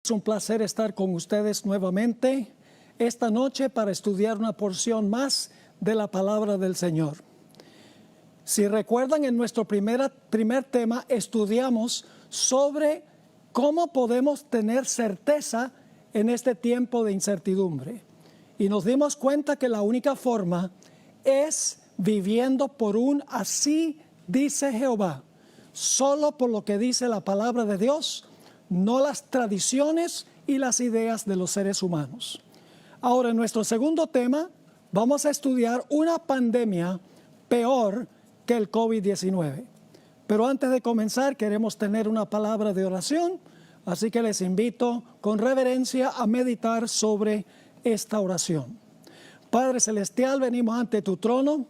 Es un placer estar con ustedes nuevamente esta noche para estudiar una porción más de la palabra del Señor. Si recuerdan, en nuestro primer tema estudiamos sobre cómo podemos tener certeza en este tiempo de incertidumbre. Y nos dimos cuenta que la única forma es viviendo por un así dice Jehová, solo por lo que dice la palabra de Dios, no las tradiciones y las ideas de los seres humanos. Ahora, en nuestro segundo tema, vamos a estudiar una pandemia peor que el COVID-19. Pero antes de comenzar, queremos tener una palabra de oración, así que les invito con reverencia a meditar sobre esta oración. Padre Celestial, venimos ante tu trono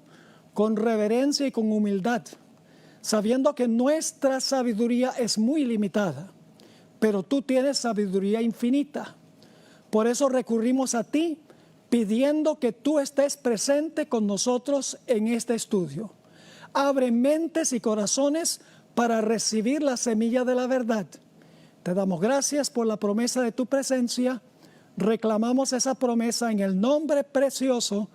con reverencia y con humildad, sabiendo que nuestra sabiduría es muy limitada, pero tú tienes sabiduría infinita. Por eso recurrimos a ti, pidiendo que tú estés presente con nosotros en este estudio. Abre mentes y corazones para recibir la semilla de la verdad. Te damos gracias por la promesa de tu presencia. Reclamamos esa promesa en el nombre precioso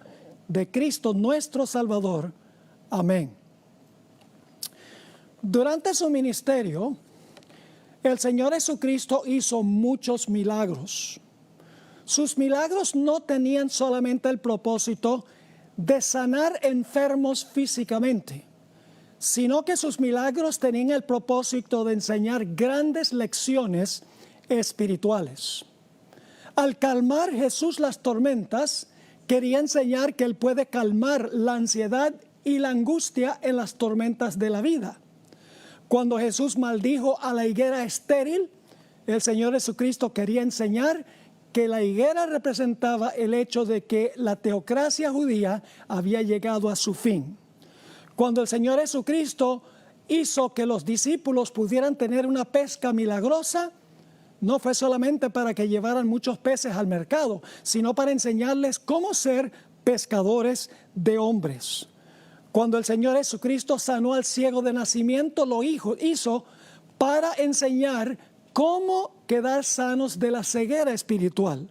de Cristo nuestro Salvador. Amén. Durante su ministerio, el Señor Jesucristo hizo muchos milagros. Sus milagros no tenían solamente el propósito de sanar enfermos físicamente, sino que sus milagros tenían el propósito de enseñar grandes lecciones espirituales. Al calmar Jesús las tormentas, quería enseñar que Él puede calmar la ansiedad y la angustia en las tormentas de la vida. Cuando Jesús maldijo a la higuera estéril, el Señor Jesucristo quería enseñar que la higuera representaba el hecho de que la teocracia judía había llegado a su fin. Cuando el Señor Jesucristo hizo que los discípulos pudieran tener una pesca milagrosa, no fue solamente para que llevaran muchos peces al mercado, sino para enseñarles cómo ser pescadores de hombres. Cuando el Señor Jesucristo sanó al ciego de nacimiento, lo hizo para enseñar cómo quedar sanos de la ceguera espiritual.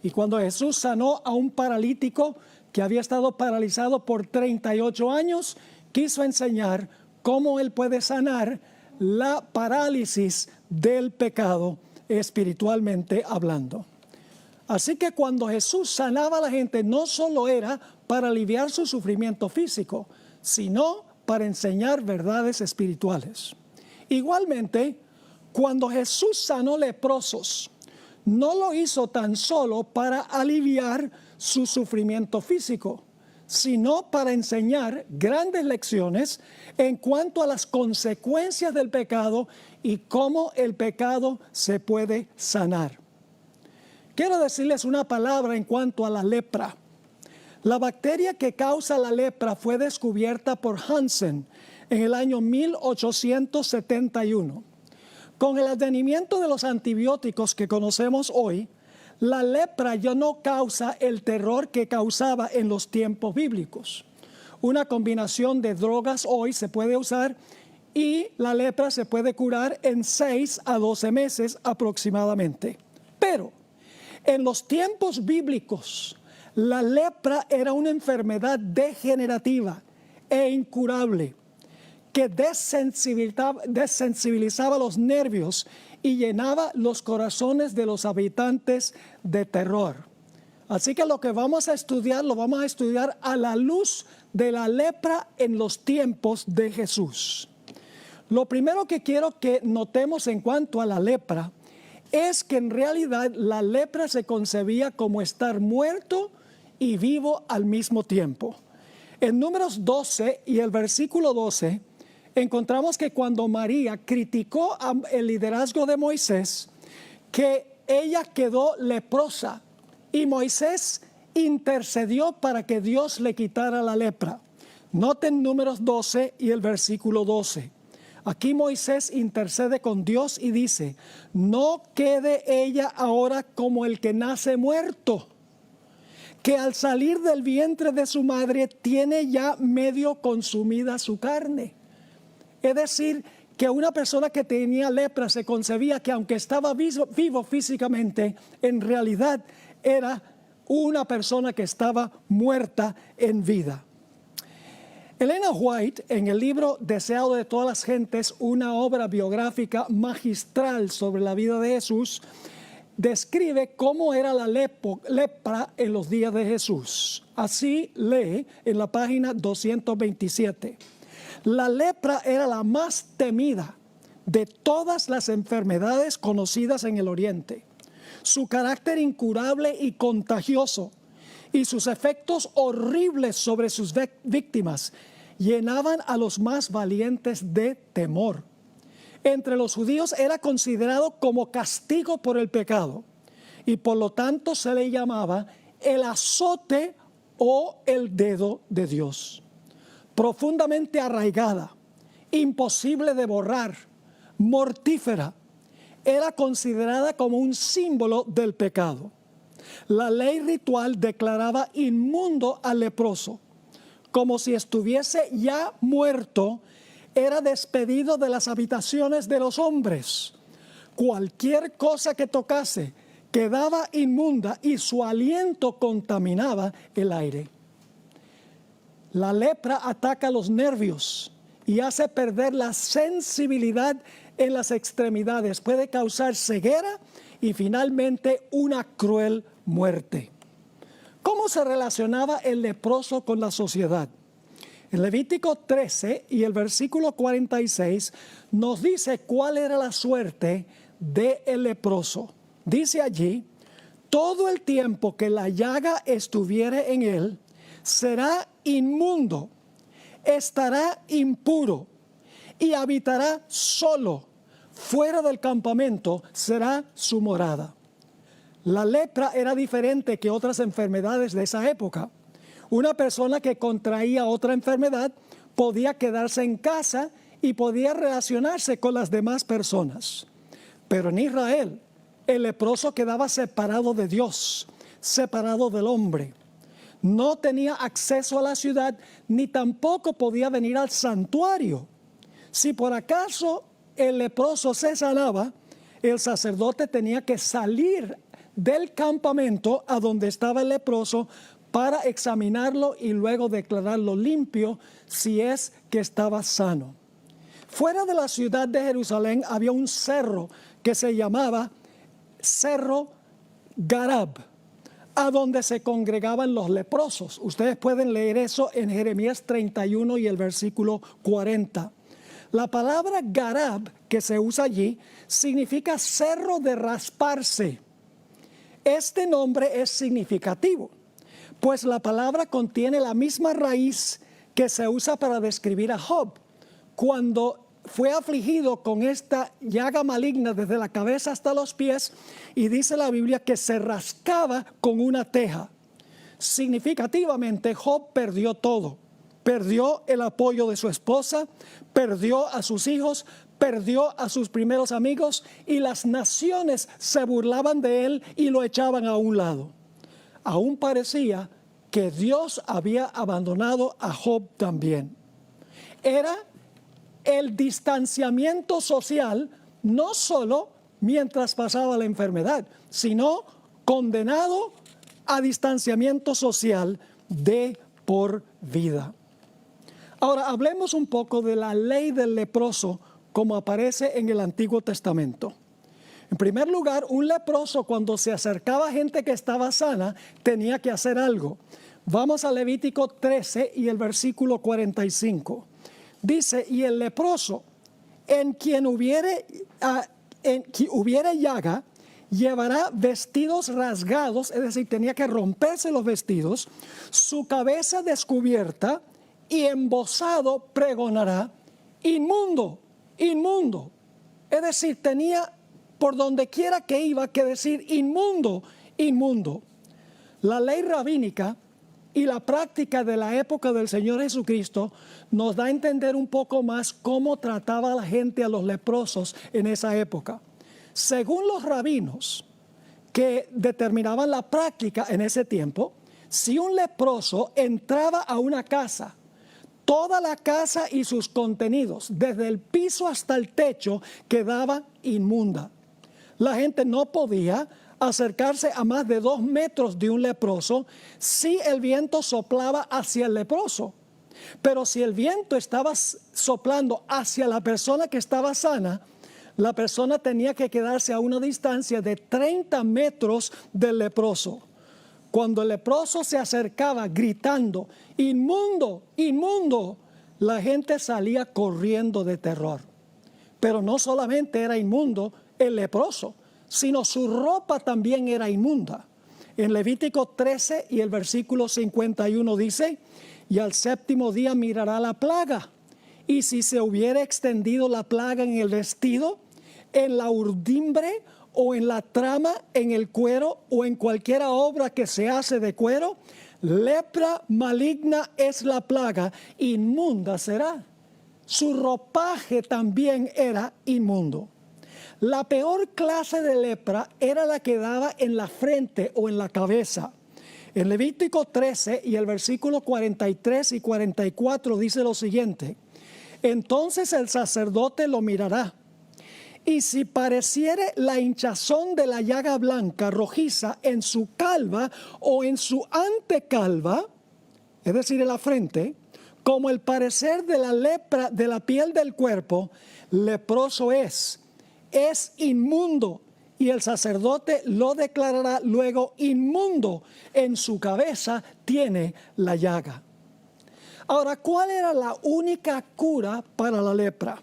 Y cuando Jesús sanó a un paralítico que había estado paralizado por 38 años, quiso enseñar cómo Él puede sanar la parálisis del pecado espiritualmente hablando. Así que cuando Jesús sanaba a la gente, no solo era para aliviar su sufrimiento físico, sino para enseñar verdades espirituales. Igualmente, cuando Jesús sanó leprosos, no lo hizo tan solo para aliviar su sufrimiento físico, sino para enseñar grandes lecciones en cuanto a las consecuencias del pecado y cómo el pecado se puede sanar. Quiero decirles una palabra en cuanto a la lepra. La bacteria que causa la lepra fue descubierta por Hansen en el año 1871. Con el advenimiento de los antibióticos que conocemos hoy, la lepra ya no causa el terror que causaba en los tiempos bíblicos. Una combinación de drogas hoy se puede usar y la lepra se puede curar en 6 a 12 meses aproximadamente. Pero en los tiempos bíblicos, la lepra era una enfermedad degenerativa e incurable que desensibilizaba los nervios y llenaba los corazones de los habitantes de terror. Así que lo que vamos a estudiar, lo vamos a estudiar a la luz de la lepra en los tiempos de Jesús. Lo primero que quiero que notemos en cuanto a la lepra es que en realidad la lepra se concebía como estar muerto y vivo al mismo tiempo. En Números 12 y el versículo 12, encontramos que cuando María criticó el liderazgo de Moisés, que ella quedó leprosa y Moisés intercedió para que Dios le quitara la lepra. Noten Números 12 y el versículo 12. Aquí Moisés intercede con Dios y dice: no quede ella ahora como el que nace muerto, que al salir del vientre de su madre tiene ya medio consumida su carne. Es decir, que una persona que tenía lepra se concebía que aunque estaba vivo físicamente, en realidad era una persona que estaba muerta en vida. Elena White, en el libro Deseado de todas las gentes, una obra biográfica magistral sobre la vida de Jesús, describe cómo era la lepra en los días de Jesús. Así lee en la página 227. La lepra era la más temida de todas las enfermedades conocidas en el Oriente. Su carácter incurable y contagioso y sus efectos horribles sobre sus víctimas llenaban a los más valientes de temor. Entre los judíos era considerado como castigo por el pecado y por lo tanto se le llamaba el azote o el dedo de Dios. Profundamente arraigada, imposible de borrar, mortífera, era considerada como un símbolo del pecado. La ley ritual declaraba inmundo al leproso, como si estuviese ya muerto. Era despedido de las habitaciones de los hombres. Cualquier cosa que tocase quedaba inmunda y su aliento contaminaba el aire. La lepra ataca los nervios y hace perder la sensibilidad en las extremidades. Puede causar ceguera y finalmente una cruel muerte. ¿Cómo se relacionaba el leproso con la sociedad? En Levítico 13 y el versículo 46 nos dice cuál era la suerte del leproso. Dice allí: todo el tiempo que la llaga estuviere en él, será inmundo, estará impuro y habitará solo. Fuera del campamento será su morada. La lepra era diferente que otras enfermedades de esa época. Una persona que contraía otra enfermedad podía quedarse en casa y podía relacionarse con las demás personas. Pero en Israel, el leproso quedaba separado de Dios, separado del hombre. No tenía acceso a la ciudad, ni tampoco podía venir al santuario. Si por acaso el leproso se sanaba, el sacerdote tenía que salir del campamento a donde estaba el leproso para examinarlo y luego declararlo limpio si es que estaba sano. Fuera de la ciudad de Jerusalén había un cerro que se llamaba Cerro Garab, a donde se congregaban los leprosos. Ustedes pueden leer eso en Jeremías 31 y el versículo 40. La palabra Garab que se usa allí significa cerro de rasparse. Este nombre es significativo, pues la palabra contiene la misma raíz que se usa para describir a Job, cuando fue afligido con esta llaga maligna desde la cabeza hasta los pies, y dice la Biblia que se rascaba con una teja. Significativamente, Job perdió todo. Perdió el apoyo de su esposa, perdió a sus hijos, perdió a sus primeros amigos, y las naciones se burlaban de él y lo echaban a un lado. Aún parecía que Dios había abandonado a Job también. Era el distanciamiento social, no solo mientras pasaba la enfermedad, sino condenado a distanciamiento social de por vida. Ahora, hablemos un poco de la ley del leproso como aparece en el Antiguo Testamento. En primer lugar, un leproso, cuando se acercaba a gente que estaba sana, tenía que hacer algo. Vamos a Levítico 13 y el versículo 45. Dice: y el leproso, en quien hubiere llaga, llevará vestidos rasgados, es decir, tenía que romperse los vestidos, su cabeza descubierta, y embozado pregonará: inmundo, inmundo. Es decir, tenía por donde quiera que iba que decir: inmundo, inmundo. La ley rabínica y la práctica de la época del Señor Jesucristo nos da a entender un poco más cómo trataba la gente a los leprosos en esa época. Según los rabinos que determinaban la práctica en ese tiempo, si un leproso entraba a una casa, Toda la casa y sus contenidos, desde el piso hasta el techo, quedaba inmunda. La gente no podía acercarse a más de 2 metros de un leproso si el viento soplaba hacia el leproso. Pero si el viento estaba soplando hacia la persona que estaba sana, la persona tenía que quedarse a una distancia de 30 metros del leproso. Cuando el leproso se acercaba gritando, inmundo, inmundo, la gente salía corriendo de terror. Pero no solamente era inmundo el leproso, sino su ropa también era inmunda. En Levítico 13 y el versículo 51 dice, y al séptimo día mirará la plaga, y si se hubiera extendido la plaga en el vestido, en la urdimbre o en la trama, en el cuero o en cualquier obra que se hace de cuero, lepra maligna es la plaga, inmunda será. Su ropaje también era inmundo. La peor clase de lepra era la que daba en la frente o en la cabeza. En Levítico 13 y el versículo 43 y 44 dice lo siguiente: entonces el sacerdote lo mirará, y si pareciere la hinchazón de la llaga blanca rojiza en su calva o en su antecalva, es decir, en la frente, como el parecer de la lepra de la piel del cuerpo, leproso es inmundo, y el sacerdote lo declarará luego inmundo. En su cabeza tiene la llaga. Ahora, ¿cuál era la única cura para la lepra?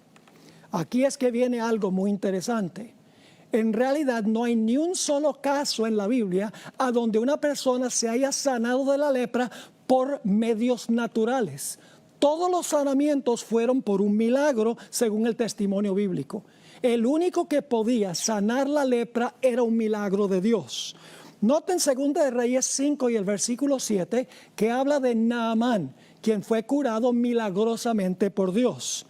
Aquí es que viene algo muy interesante. En realidad no hay ni un solo caso en la Biblia a donde una persona se haya sanado de la lepra por medios naturales. Todos los sanamientos fueron por un milagro, según el testimonio bíblico. El único que podía sanar la lepra era un milagro de Dios. Noten 2 de Reyes 5 y el versículo 7 que habla de Naamán, quien fue curado milagrosamente por Dios.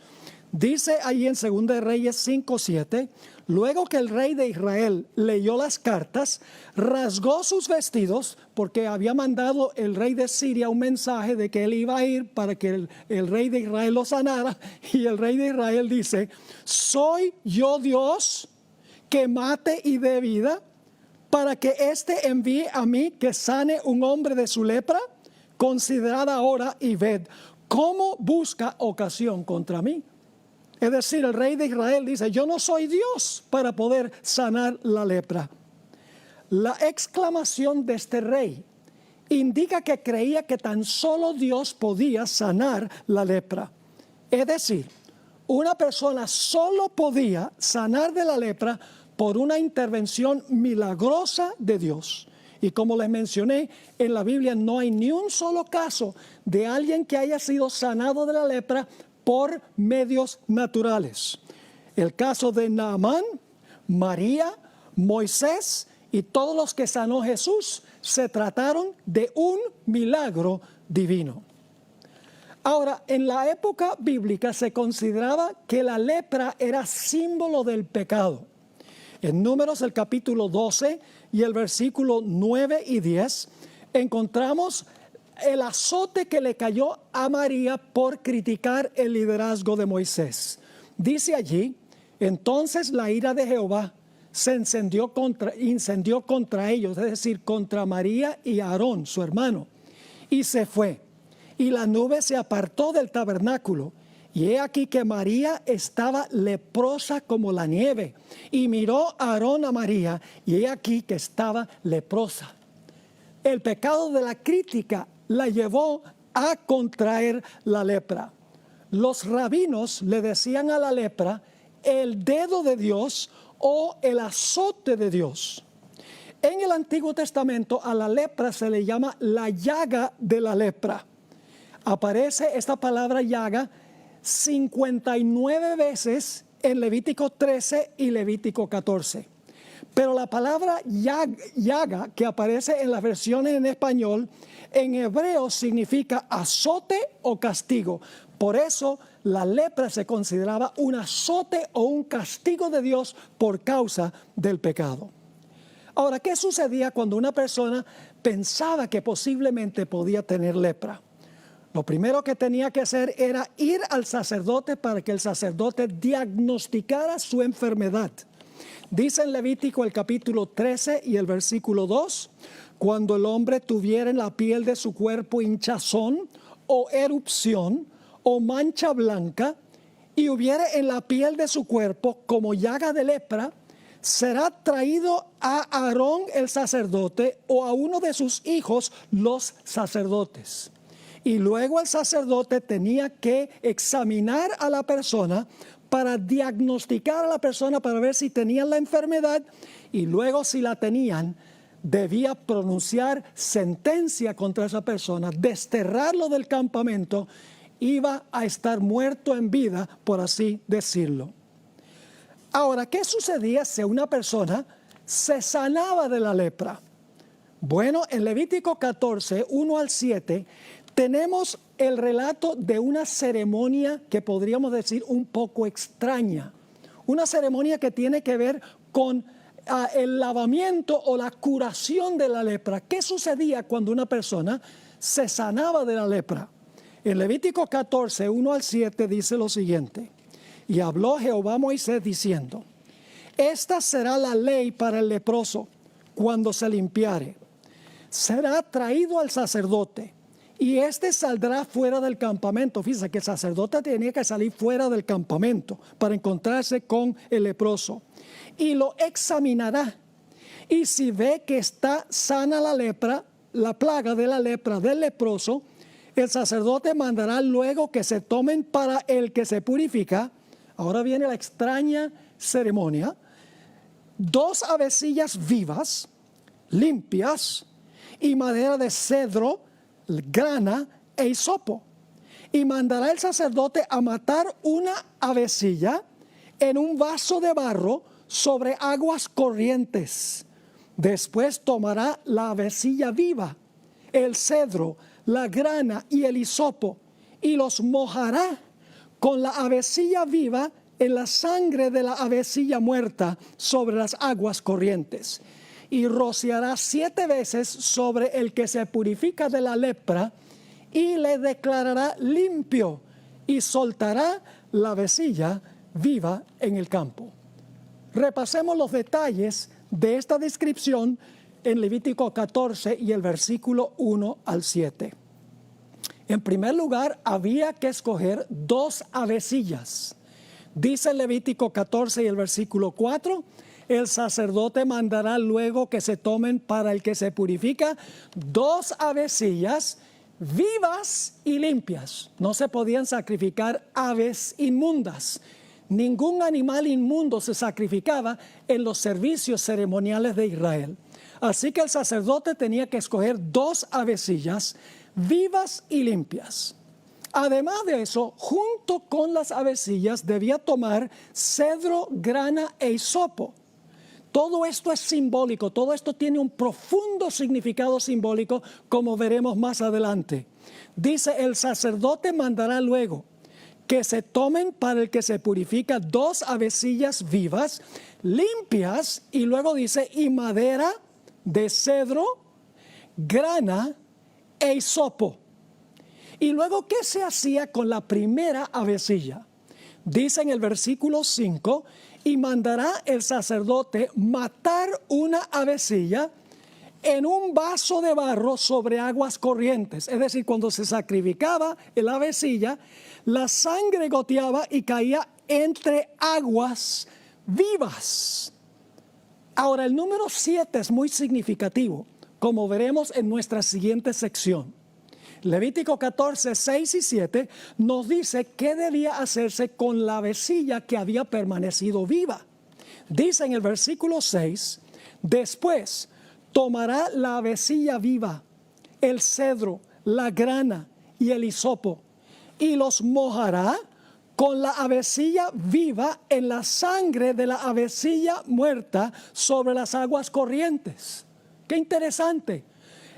Dice allí en 2 de Reyes 5:7, luego que el rey de Israel leyó las cartas, rasgó sus vestidos, porque había mandado el rey de Siria un mensaje de que él iba a ir para que el rey de Israel lo sanara, y el rey de Israel dice, ¿soy yo Dios que mate y dé vida, para que éste envíe a mí que sane un hombre de su lepra? Considerad ahora y ved cómo busca ocasión contra mí. Es decir, el rey de Israel dice, yo no soy Dios para poder sanar la lepra. La exclamación de este rey indica que creía que tan solo Dios podía sanar la lepra. Es decir, una persona solo podía sanar de la lepra por una intervención milagrosa de Dios. Y como les mencioné, en la Biblia no hay ni un solo caso de alguien que haya sido sanado de la lepra por medios naturales. El caso de Naamán, María, Moisés y todos los que sanó Jesús se trataron de un milagro divino. Ahora, en la época bíblica se consideraba que la lepra era símbolo del pecado. En Números, el capítulo 12 y el versículo 9 y 10, encontramos el azote que le cayó a María por criticar el liderazgo de Moisés. Dice allí, entonces la ira de Jehová se incendió contra ellos, es decir, contra María y Aarón, su hermano, y se fue. Y la nube se apartó del tabernáculo. Y he aquí que María estaba leprosa como la nieve. Y miró a Aarón a María, y he aquí que estaba leprosa. El pecado de la crítica la llevó a contraer la lepra. Los rabinos le decían a la lepra el dedo de Dios o el azote de Dios. En el Antiguo Testamento a la lepra se le llama la llaga de la lepra. Aparece esta palabra llaga 59 veces en Levítico 13 y Levítico 14. Pero la palabra llaga que aparece en las versiones en español, en hebreo significa azote o castigo. Por eso la lepra se consideraba un azote o un castigo de Dios por causa del pecado. Ahora, ¿qué sucedía cuando una persona pensaba que posiblemente podía tener lepra? Lo primero que tenía que hacer era ir al sacerdote para que el sacerdote diagnosticara su enfermedad. Dice en Levítico el capítulo 13 y el versículo 2, cuando el hombre tuviera en la piel de su cuerpo hinchazón o erupción o mancha blanca y hubiera en la piel de su cuerpo como llaga de lepra, será traído a Aarón el sacerdote o a uno de sus hijos los sacerdotes. Y luego el sacerdote tenía que examinar a la persona para diagnosticar a la persona para ver si tenían la enfermedad y luego si la tenían debía pronunciar sentencia contra esa persona, desterrarlo del campamento, iba a estar muerto en vida, por así decirlo. Ahora, ¿qué sucedía si una persona se sanaba de la lepra? Bueno, en Levítico 14, 1 al 7, tenemos el relato de una ceremonia que podríamos decir un poco extraña. Una ceremonia que tiene que ver con el lavamiento o la curación de la lepra. ¿Qué sucedía cuando una persona se sanaba de la lepra? En Levítico 14, 1 al 7 dice lo siguiente. Y habló Jehová a Moisés diciendo, esta será la ley para el leproso cuando se limpiare. Será traído al sacerdote y éste saldrá fuera del campamento. Fíjense que el sacerdote tenía que salir fuera del campamento para encontrarse con el leproso. Y lo examinará. Y si ve que está sana la lepra, la plaga de la lepra del leproso, el sacerdote mandará luego que se tomen para el que se purifica. Ahora viene la extraña ceremonia. 2 avecillas vivas, limpias, y madera de cedro, grana e hisopo. Y mandará el sacerdote a matar una avecilla en un vaso de barro sobre aguas corrientes. Después tomará la avecilla viva, el cedro, la grana y el hisopo, y los mojará con la avecilla viva en la sangre de la avecilla muerta sobre las aguas corrientes. Y rociará 7 veces sobre el que se purifica de la lepra y le declarará limpio y soltará la avecilla viva en el campo. Repasemos los detalles de esta descripción en Levítico 14 y el versículo 1 al 7. En primer lugar, había que escoger 2 avecillas. Dice Levítico 14 y el versículo 4, el sacerdote mandará luego que se tomen para el que se purifica 2 avecillas vivas y limpias. No se podían sacrificar aves inmundas. Ningún animal inmundo se sacrificaba en los servicios ceremoniales de Israel. Así que el sacerdote tenía que escoger 2 avecillas vivas y limpias. Además de eso, junto con las avecillas debía tomar cedro, grana e hisopo. Todo esto es simbólico, todo esto tiene un profundo significado simbólico, como veremos más adelante. Dice, el sacerdote mandará luego que se tomen para el que se purifica 2 avecillas vivas, limpias, y luego dice, y madera de cedro, grana e hisopo. Y luego, ¿qué se hacía con la primera avecilla? Dice en el versículo 5, y mandará el sacerdote matar una avecilla en un vaso de barro sobre aguas corrientes. Es decir, cuando se sacrificaba la avecilla, la sangre goteaba y caía entre aguas vivas. Ahora, el número 7 es muy significativo, como veremos en nuestra siguiente sección. Levítico 14, 6 y 7 nos dice qué debía hacerse con la avecilla que había permanecido viva. Dice en el versículo 6, después tomará la avecilla viva, el cedro, la grana y el hisopo, y los mojará con la avecilla viva en la sangre de la avecilla muerta sobre las aguas corrientes. ¡Qué interesante!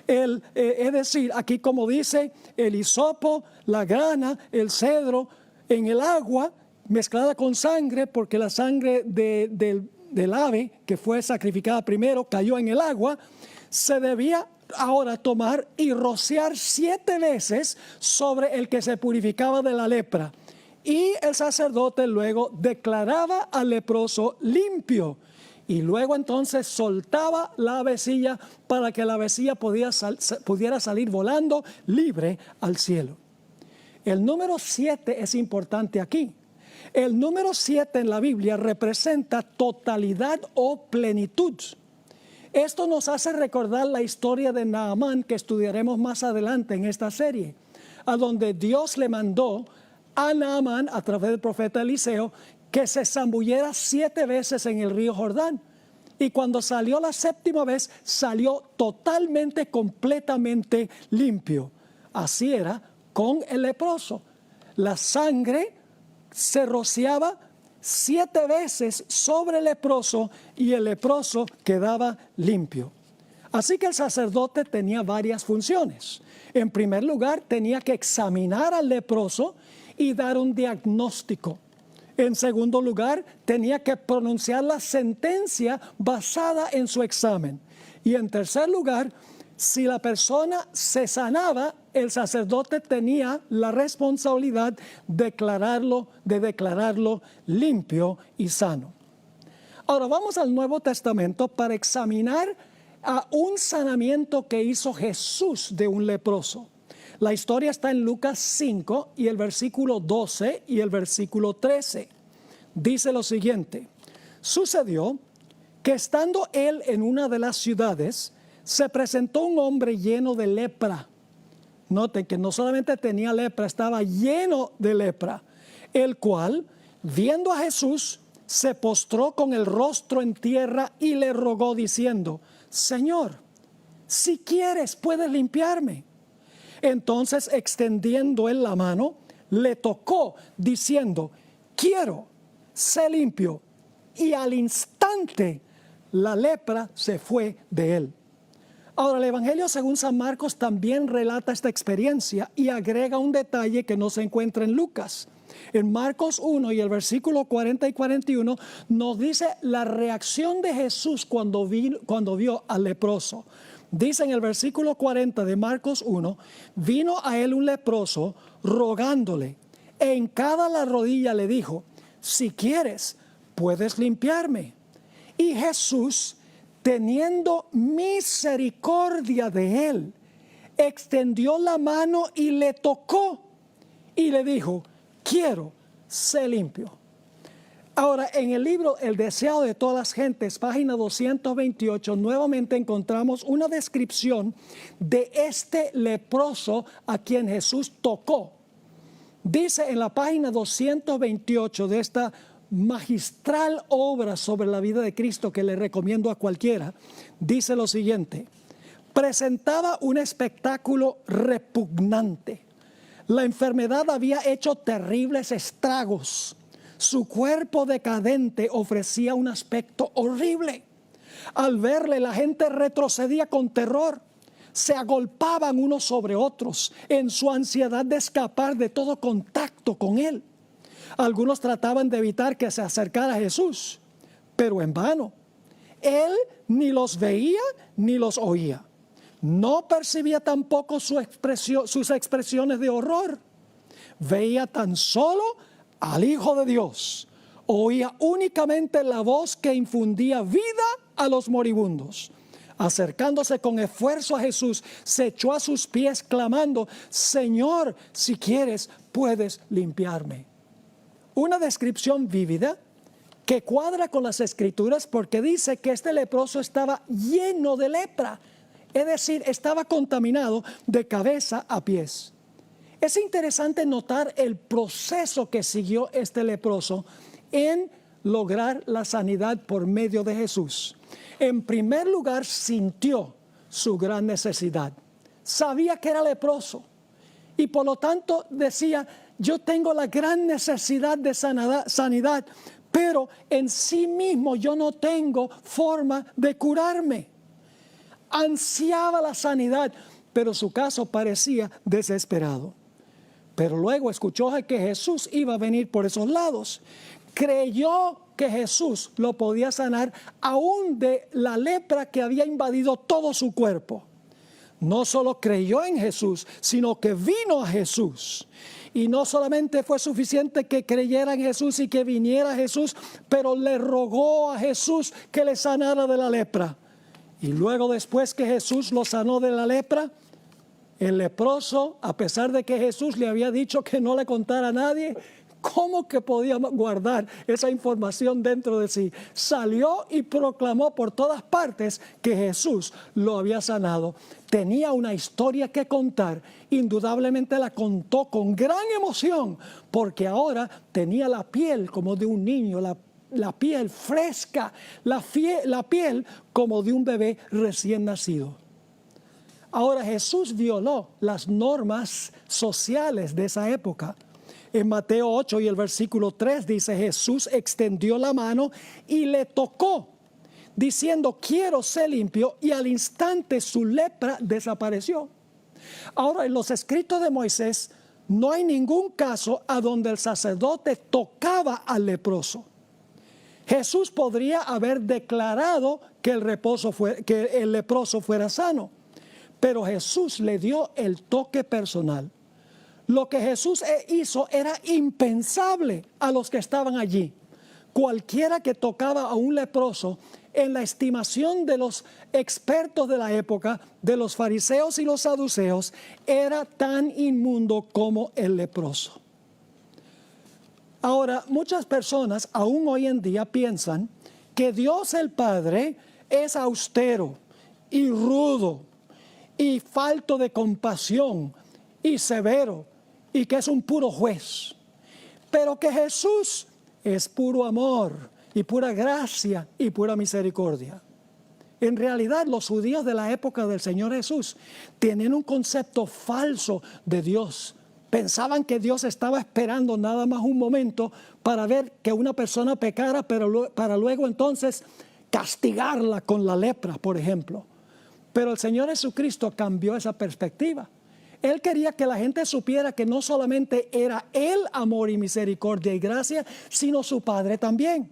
Es decir, aquí como dice, el hisopo, la grana, el cedro, en el agua mezclada con sangre, porque la sangre del ave que fue sacrificada primero cayó en el agua, se debía ahora tomar y rociar 7 veces sobre el que se purificaba de la lepra. Y el sacerdote luego declaraba al leproso limpio. Y luego entonces soltaba la avecilla para que la avecilla pudiera salir volando libre al cielo. El número 7 es importante aquí. El número 7 en la Biblia representa totalidad o plenitud. Esto nos hace recordar la historia de Naamán que estudiaremos más adelante en esta serie, a donde Dios le mandó a Naamán a través del profeta Eliseo que se zambullera 7 veces en el río Jordán. Y cuando salió la 7ª vez, salió totalmente, completamente limpio. Así era con el leproso. La sangre se rociaba 7 veces sobre el leproso y el leproso quedaba limpio. Así que el sacerdote tenía varias funciones. En primer lugar, tenía que examinar al leproso y dar un diagnóstico. En segundo lugar, tenía que pronunciar la sentencia basada en su examen. Y en tercer lugar, si la persona se sanaba, el sacerdote tenía la responsabilidad de declararlo limpio y sano. Ahora vamos al Nuevo Testamento para examinar a un sanamiento que hizo Jesús de un leproso. La historia está en Lucas 5 y el versículo 12 y el versículo 13. Dice lo siguiente: sucedió que estando él en una de las ciudades, se presentó un hombre lleno de lepra. Noten que no solamente tenía lepra, estaba lleno de lepra, el cual, viendo a Jesús, se postró con el rostro en tierra y le rogó diciendo: Señor, si quieres, puedes limpiarme. Entonces, extendiendo él la mano, le tocó diciendo: quiero, sé limpio. Y al instante la lepra se fue de él. Ahora, el Evangelio según San Marcos también relata esta experiencia y agrega un detalle que no se encuentra en Lucas. En Marcos 1 y el versículo 40 y 41 nos dice la reacción de Jesús cuando vio al leproso. Dice en el versículo 40 de Marcos 1, vino a él un leproso rogándole, e hincada la rodilla le dijo: si quieres, puedes limpiarme. Y Jesús, teniendo misericordia de él, extendió la mano y le tocó y le dijo: quiero, sé limpio. Ahora, en el libro El deseado de todas las gentes, página 228, nuevamente encontramos una descripción de este leproso a quien Jesús tocó. Dice en la página 228 de esta magistral obra sobre la vida de Cristo que le recomiendo a cualquiera, dice lo siguiente: presentaba un espectáculo repugnante. La enfermedad había hecho terribles estragos. Su cuerpo decadente ofrecía un aspecto horrible. Al verle, la gente retrocedía con terror. Se agolpaban unos sobre otros en su ansiedad de escapar de todo contacto con él. Algunos trataban de evitar que se acercara a Jesús, pero en vano. Él ni los veía ni los oía. No percibía tampoco sus expresiones de horror. Veía tan solo al Hijo de Dios. Oía únicamente la voz que infundía vida a los moribundos. Acercándose con esfuerzo a Jesús, se echó a sus pies clamando: Señor, si quieres, puedes limpiarme. Una descripción vívida que cuadra con las Escrituras, porque dice que este leproso estaba lleno de lepra, es decir, estaba contaminado de cabeza a pies. Es interesante notar el proceso que siguió este leproso en lograr la sanidad por medio de Jesús. En primer lugar, sintió su gran necesidad. Sabía que era leproso y por lo tanto decía: yo tengo la gran necesidad de sanidad, pero en sí mismo yo no tengo forma de curarme. Ansiaba la sanidad, pero su caso parecía desesperado. Pero luego escuchó que Jesús iba a venir por esos lados. Creyó que Jesús lo podía sanar aún de la lepra que había invadido todo su cuerpo. no solo creyó en Jesús, sino que vino a Jesús. Y no solamente fue suficiente que creyera en Jesús y que viniera a Jesús, pero le rogó a Jesús que le sanara de la lepra. Y luego, después que Jesús lo sanó de la lepra, el leproso, a pesar de que Jesús le había dicho que no le contara a nadie, ¿cómo que podía guardar esa información dentro de sí? Salió y proclamó por todas partes que Jesús lo había sanado. Tenía una historia que contar. Indudablemente la contó con gran emoción, porque ahora tenía la piel como de un niño, la piel fresca, la piel como de un bebé recién nacido. Ahora Jesús violó las normas sociales de esa época. En Mateo 8 y el versículo 3 dice: Jesús extendió la mano y le tocó, diciendo: quiero ser limpio, y al instante su lepra desapareció. Ahora, en los escritos de Moisés no hay ningún caso a donde el sacerdote tocaba al leproso. Jesús podría haber declarado que el leproso fuera sano, pero Jesús le dio el toque personal. Lo que Jesús hizo era impensable a los que estaban allí. Cualquiera que tocaba a un leproso, en la estimación de los expertos de la época, de los fariseos y los saduceos, era tan inmundo como el leproso. Ahora, muchas personas aún hoy en día piensan que Dios el Padre es austero y rudo y falto de compasión y severo, y que es un puro juez, pero que Jesús es puro amor y pura gracia y pura misericordia. En realidad, los judíos de la época del Señor Jesús tienen un concepto falso de Dios. Pensaban que Dios estaba esperando nada más un momento para ver que una persona pecara, pero para luego entonces castigarla con la lepra, por ejemplo. Pero el Señor Jesucristo cambió esa perspectiva. Él quería que la gente supiera que no solamente era Él amor y misericordia y gracia, sino su Padre también.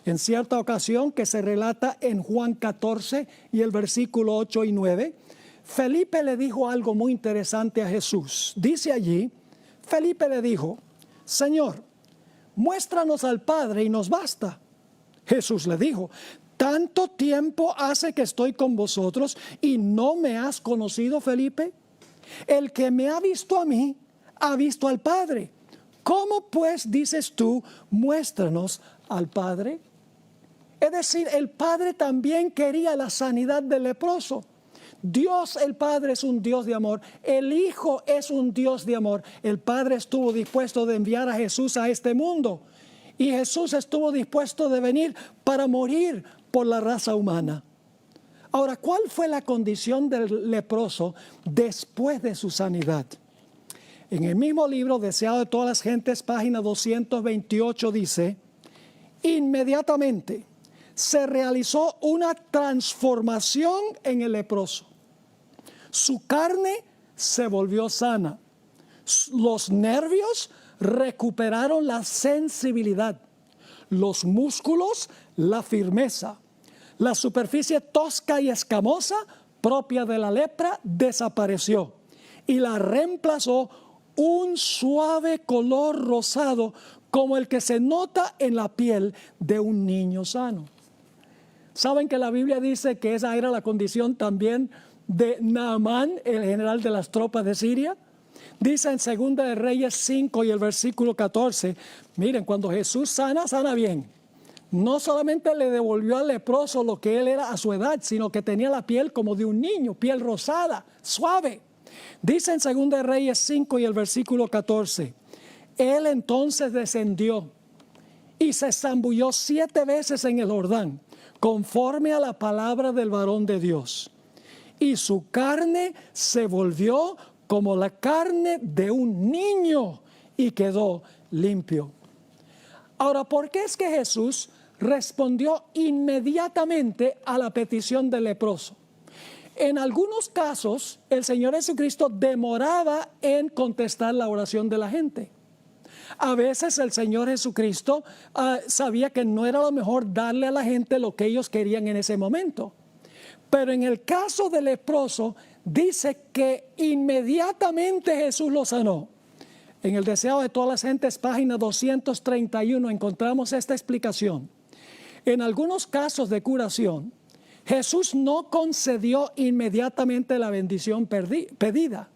En cierta ocasión, que se relata en Juan 14 y el versículo 8 y 9, Felipe le dijo algo muy interesante a Jesús. Dice allí, Felipe le dijo: Señor, muéstranos al Padre y nos basta. Jesús le dijo: ¿tanto tiempo hace que estoy con vosotros y no me has conocido, Felipe? El que me ha visto a mí, ha visto al Padre. ¿Cómo pues dices tú, muéstranos al Padre? Es decir, el Padre también quería la sanidad del leproso. Dios el Padre es un Dios de amor. El Hijo es un Dios de amor. El Padre estuvo dispuesto de enviar a Jesús a este mundo. Y Jesús estuvo dispuesto de venir para morir por la raza humana. Ahora, ¿cuál fue la condición del leproso después de su sanidad? En el mismo libro, Deseado de todas las gentes, página 228, dice: inmediatamente se realizó una transformación en el leproso. Su carne se volvió sana. Los nervios recuperaron la sensibilidad. Los músculos, la firmeza. La superficie tosca y escamosa, propia de la lepra, desapareció y la reemplazó un suave color rosado como el que se nota en la piel de un niño sano. ¿Saben que la Biblia dice que esa era la condición también de Naamán, el general de las tropas de Siria? Dice en 2 de Reyes 5 y el versículo 14, miren, cuando Jesús sana, sana bien. No solamente le devolvió al leproso lo que él era a su edad, sino que tenía la piel como de un niño, piel rosada, suave. Dice en 2 de Reyes 5 y el versículo 14, él entonces descendió y se zambulló 7 veces en el Jordán, conforme a la palabra del varón de Dios. Y su carne se volvió como la carne de un niño y quedó limpio. Ahora, ¿por qué es que Jesús respondió inmediatamente a la petición del leproso? En algunos casos, el Señor Jesucristo demoraba en contestar la oración de la gente. A veces el Señor Jesucristo sabía que no era lo mejor darle a la gente lo que ellos querían en ese momento. Pero en el caso del leproso, dice que inmediatamente Jesús lo sanó. En el Deseo de todas las gentes, página 231, encontramos esta explicación. En algunos casos de curación, Jesús no concedió inmediatamente la bendición pedida.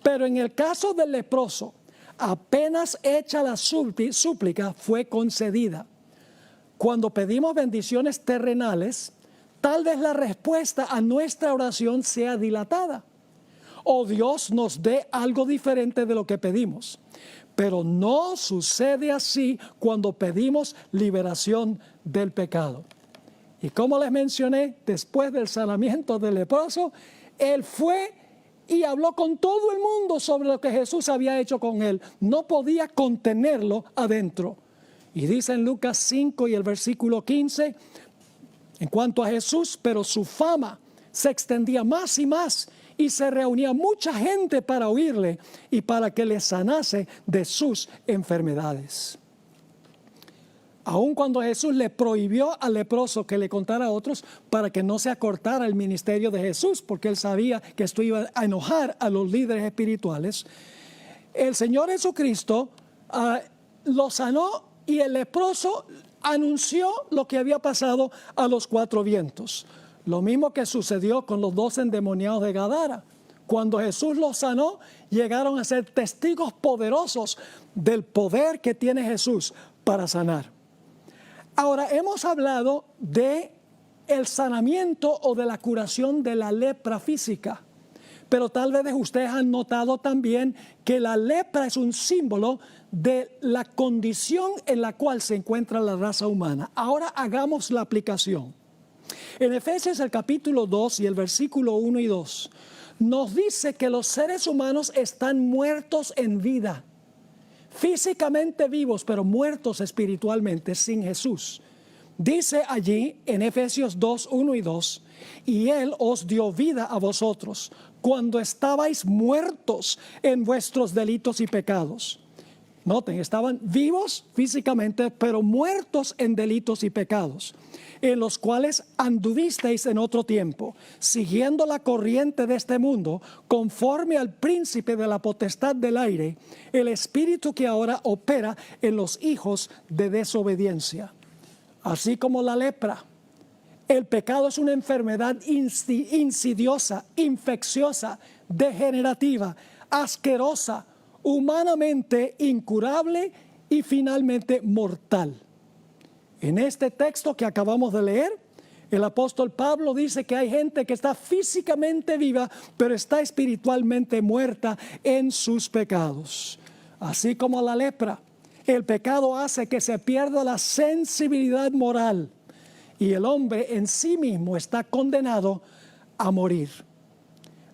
Pero en el caso del leproso, apenas hecha la súplica, fue concedida. Cuando pedimos bendiciones terrenales, tal vez la respuesta a nuestra oración sea dilatada, o Dios nos dé algo diferente de lo que pedimos. Pero no sucede así cuando pedimos liberación del pecado. Y como les mencioné, después del sanamiento del leproso, él fue y habló con todo el mundo sobre lo que Jesús había hecho con él. No podía contenerlo adentro. Y dice en Lucas 5 y el versículo 15, en cuanto a Jesús, pero su fama se extendía más y más, y se reunía mucha gente para oírle y para que le sanase de sus enfermedades. Aun cuando Jesús le prohibió al leproso que le contara a otros para que no se acortara el ministerio de Jesús, porque él sabía que esto iba a enojar a los líderes espirituales, el Señor Jesucristo lo sanó, y el leproso anunció lo que había pasado a los cuatro vientos. Lo mismo que sucedió con los 2 endemoniados de Gadara. Cuando Jesús los sanó, llegaron a ser testigos poderosos del poder que tiene Jesús para sanar. Ahora, hemos hablado de el sanamiento o de la curación de la lepra física. Pero tal vez ustedes han notado también que la lepra es un símbolo de la condición en la cual se encuentra la raza humana. Ahora hagamos la aplicación. En Efesios el capítulo 2 y el versículo 1 y 2 nos dice que los seres humanos están muertos en vida, físicamente vivos, pero muertos espiritualmente sin Jesús. Dice allí en Efesios 2, 1 y 2, y Él os dio vida a vosotros cuando estabais muertos en vuestros delitos y pecados. Noten, estaban vivos físicamente, pero muertos en delitos y pecados, en los cuales anduvisteis en otro tiempo, siguiendo la corriente de este mundo, conforme al príncipe de la potestad del aire, el espíritu que ahora opera en los hijos de desobediencia. Así como la lepra, el pecado es una enfermedad insidiosa, infecciosa, degenerativa, asquerosa, humanamente incurable y finalmente mortal. En este texto que acabamos de leer, el apóstol Pablo dice que hay gente que está físicamente viva, pero está espiritualmente muerta en sus pecados. Así como la lepra, el pecado hace que se pierda la sensibilidad moral y el hombre en sí mismo está condenado a morir.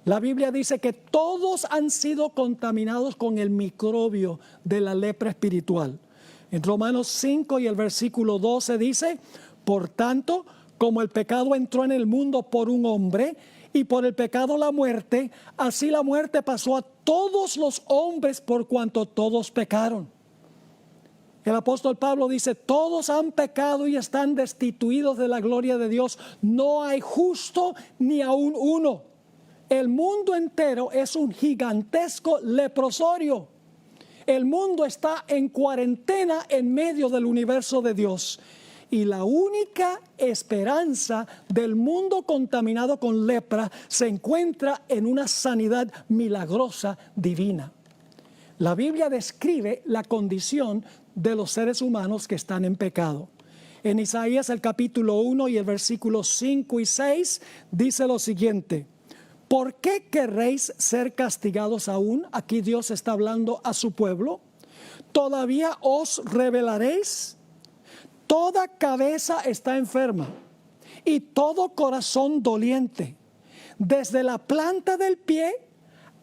La Biblia dice que todos han sido contaminados con el microbio de la lepra espiritual. En Romanos 5 y el versículo 12 dice, por tanto, como el pecado entró en el mundo por un hombre y por el pecado la muerte, así la muerte pasó a todos los hombres por cuanto todos pecaron. El apóstol Pablo dice, todos han pecado y están destituidos de la gloria de Dios. No hay justo ni aun uno. El mundo entero es un gigantesco leprosorio. El mundo está en cuarentena en medio del universo de Dios. Y la única esperanza del mundo contaminado con lepra se encuentra en una sanidad milagrosa divina. La Biblia describe la condición de los seres humanos que están en pecado. En Isaías el capítulo 1 y el versículo 5 y 6 dice lo siguiente. ¿Por qué querréis ser castigados aún? Aquí Dios está hablando a su pueblo. ¿Todavía os rebelaréis? Toda cabeza está enferma y todo corazón doliente. Desde la planta del pie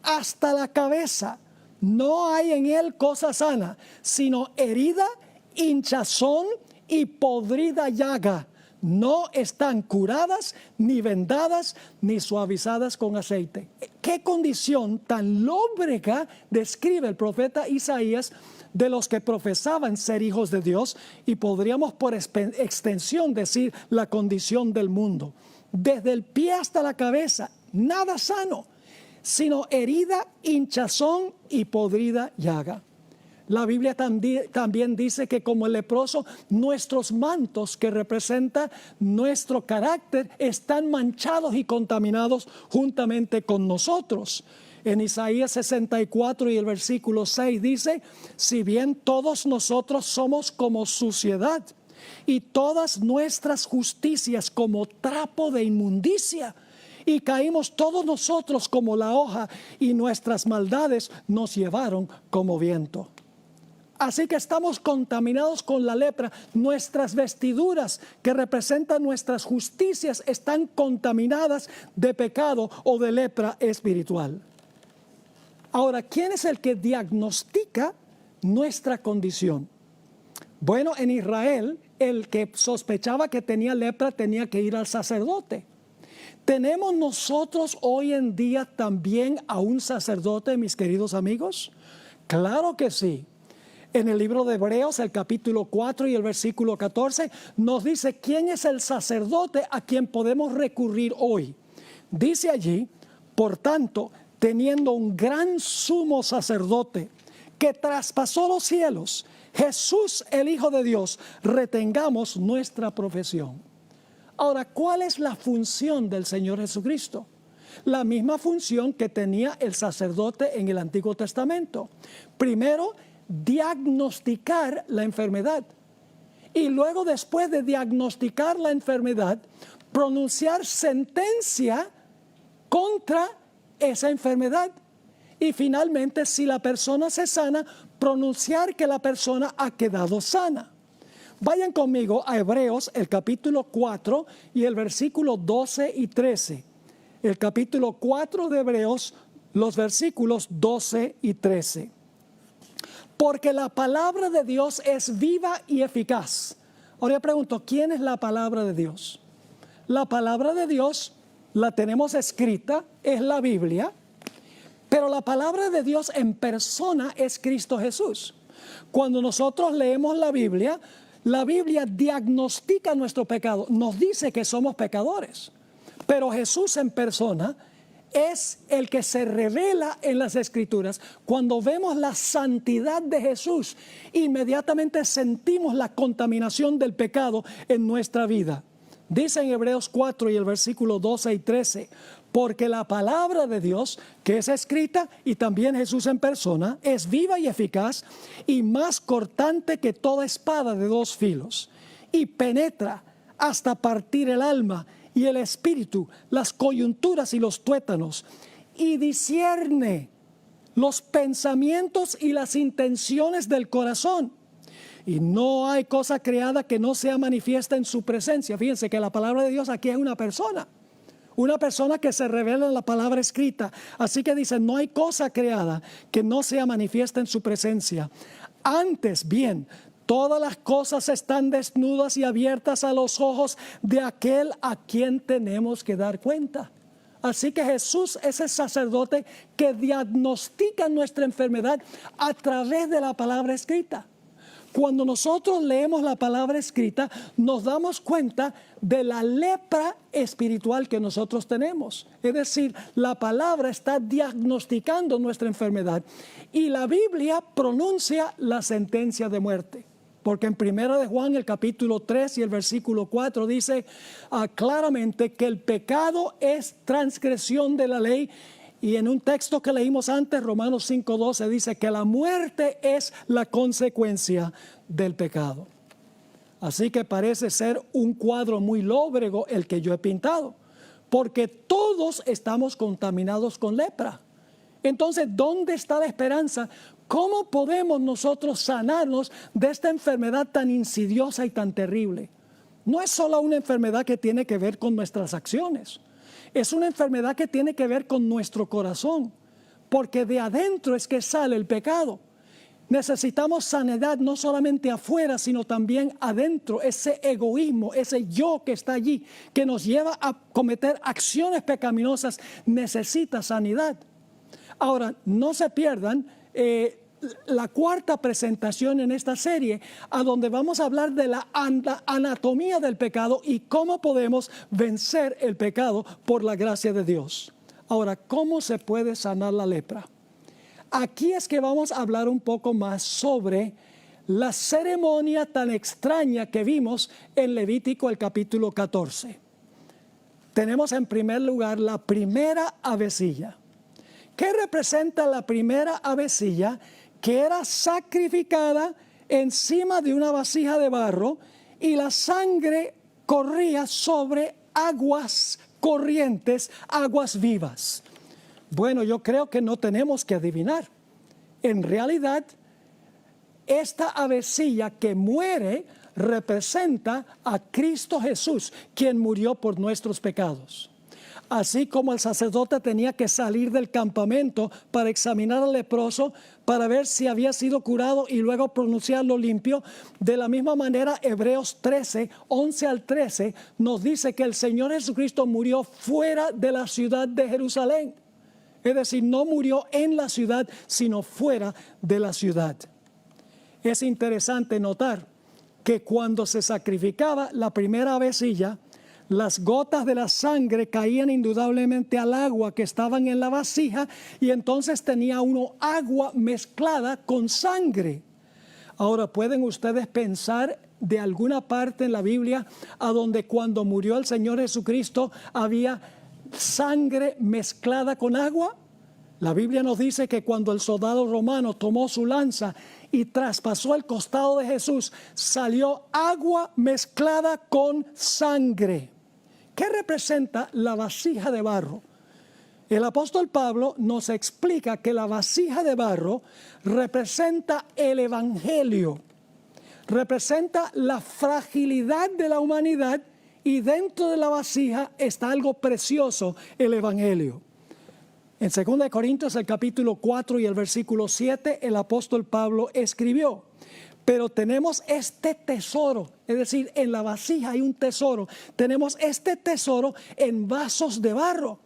hasta la cabeza no hay en él cosa sana, sino herida, hinchazón y podrida llaga. No están curadas, ni vendadas, ni suavizadas con aceite. ¿Qué condición tan lóbrega describe el profeta Isaías de los que profesaban ser hijos de Dios? Y podríamos por extensión decir la condición del mundo. desde el pie hasta la cabeza, nada sano, sino herida, hinchazón y podrida llaga. La Biblia también dice que como el leproso, nuestros mantos que representan nuestro carácter están manchados y contaminados juntamente con nosotros. En Isaías 64 y el versículo 6 dice, si bien todos nosotros somos como suciedad y todas nuestras justicias como trapo de inmundicia, y caímos todos nosotros como la hoja y nuestras maldades nos llevaron como viento. Así que estamos contaminados con la lepra. Nuestras vestiduras que representan nuestras justicias están contaminadas de pecado o de lepra espiritual. Ahora, ¿quién es el que diagnostica nuestra condición? Bueno, en Israel, el que sospechaba que tenía lepra tenía que ir al sacerdote. ¿Tenemos nosotros hoy en día también a un sacerdote, mis queridos amigos? Claro que sí. En el libro de Hebreos, el capítulo 4 y el versículo 14, nos dice quién es el sacerdote a quien podemos recurrir hoy. Dice allí, por tanto, teniendo un gran sumo sacerdote que traspasó los cielos, Jesús, el Hijo de Dios, retengamos nuestra profesión. Ahora, ¿cuál es la función del Señor Jesucristo? La misma función que tenía el sacerdote en el Antiguo Testamento. Primero, diagnosticar la enfermedad. Y luego, después de diagnosticar la enfermedad, pronunciar sentencia contra esa enfermedad. Y finalmente, si la persona se sana, pronunciar que la persona ha quedado sana. Vayan conmigo a Hebreos, el capítulo 4 y el versículo 12 y 13. El capítulo 4 de Hebreos, los versículos 12 y 13. Porque la palabra de Dios es viva y eficaz. Ahora yo pregunto, ¿quién es la palabra de Dios? La palabra de Dios la tenemos escrita, es la Biblia, pero la palabra de Dios en persona es Cristo Jesús. Cuando nosotros leemos la Biblia diagnostica nuestro pecado, nos dice que somos pecadores, pero Jesús en persona es el que se revela en las Escrituras. Cuando vemos la santidad de Jesús, inmediatamente sentimos la contaminación del pecado en nuestra vida. Dice en Hebreos 4 y el versículo 12 y 13, porque la palabra de Dios que es escrita y también Jesús en persona es viva y eficaz y más cortante que toda espada de dos filos y penetra hasta partir el alma y el espíritu, las coyunturas y los tuétanos, y discierne los pensamientos y las intenciones del corazón. Y no hay cosa creada que no sea manifiesta en su presencia. Fíjense que la palabra de Dios aquí es una persona que se revela en la palabra escrita. Así que dice, no hay cosa creada que no sea manifiesta en su presencia. Antes bien, todas las cosas están desnudas y abiertas a los ojos de aquel a quien tenemos que dar cuenta. Así que Jesús es el sacerdote que diagnostica nuestra enfermedad a través de la palabra escrita. Cuando nosotros leemos la palabra escrita, nos damos cuenta de la lepra espiritual que nosotros tenemos. Es decir, la palabra está diagnosticando nuestra enfermedad y la Biblia pronuncia la sentencia de muerte. Porque en 1 de Juan, el capítulo 3 y el versículo 4 dice claramente que el pecado es transgresión de la ley. Y en un texto que leímos antes, Romanos 5:12, dice que la muerte es la consecuencia del pecado. Así que parece ser un cuadro muy lóbrego el que yo he pintado, porque todos estamos contaminados con lepra. Entonces, ¿dónde está la esperanza? ¿Cómo podemos nosotros sanarnos de esta enfermedad tan insidiosa y tan terrible? No es solo una enfermedad que tiene que ver con nuestras acciones. Es una enfermedad que tiene que ver con nuestro corazón, porque de adentro es que sale el pecado. Necesitamos sanidad no solamente afuera, sino también adentro. Ese egoísmo, ese yo que está allí, que nos lleva a cometer acciones pecaminosas, necesita sanidad. Ahora, no se pierdan la cuarta presentación en esta serie, a donde vamos a hablar de la anatomía del pecado y cómo podemos vencer el pecado por la gracia de Dios. Ahora, ¿cómo se puede sanar la lepra? Aquí es que vamos a hablar un poco más sobre la ceremonia tan extraña que vimos en Levítico el capítulo 14. Tenemos en primer lugar la primera avecilla. ¿Qué representa la primera avecilla? Que era sacrificada encima de una vasija de barro y la sangre corría sobre aguas corrientes, aguas vivas. Bueno, yo creo que no tenemos que adivinar. En realidad, esta avecilla que muere representa a Cristo Jesús, quien murió por nuestros pecados. Así como el sacerdote tenía que salir del campamento para examinar al leproso, para ver si había sido curado y luego pronunciarlo limpio, de la misma manera Hebreos 13, 11 al 13, nos dice que el Señor Jesucristo murió fuera de la ciudad de Jerusalén. Es decir, no murió en la ciudad, sino fuera de la ciudad. Es interesante notar que cuando se sacrificaba la primera avecilla, las gotas de la sangre caían indudablemente al agua que estaban en la vasija y entonces tenía uno agua mezclada con sangre. Ahora, ¿pueden ustedes pensar de alguna parte en la Biblia a donde cuando murió el Señor Jesucristo había sangre mezclada con agua? La Biblia nos dice que cuando el soldado romano tomó su lanza y traspasó el costado de Jesús, salió agua mezclada con sangre. ¿Qué representa la vasija de barro? El apóstol Pablo nos explica que la vasija de barro representa el evangelio, representa la fragilidad de la humanidad y dentro de la vasija está algo precioso, el evangelio. En 2 Corintios el capítulo 4 y el versículo 7, el apóstol Pablo escribió: pero tenemos este tesoro, es decir, en la vasija hay un tesoro. Tenemos este tesoro en vasos de barro,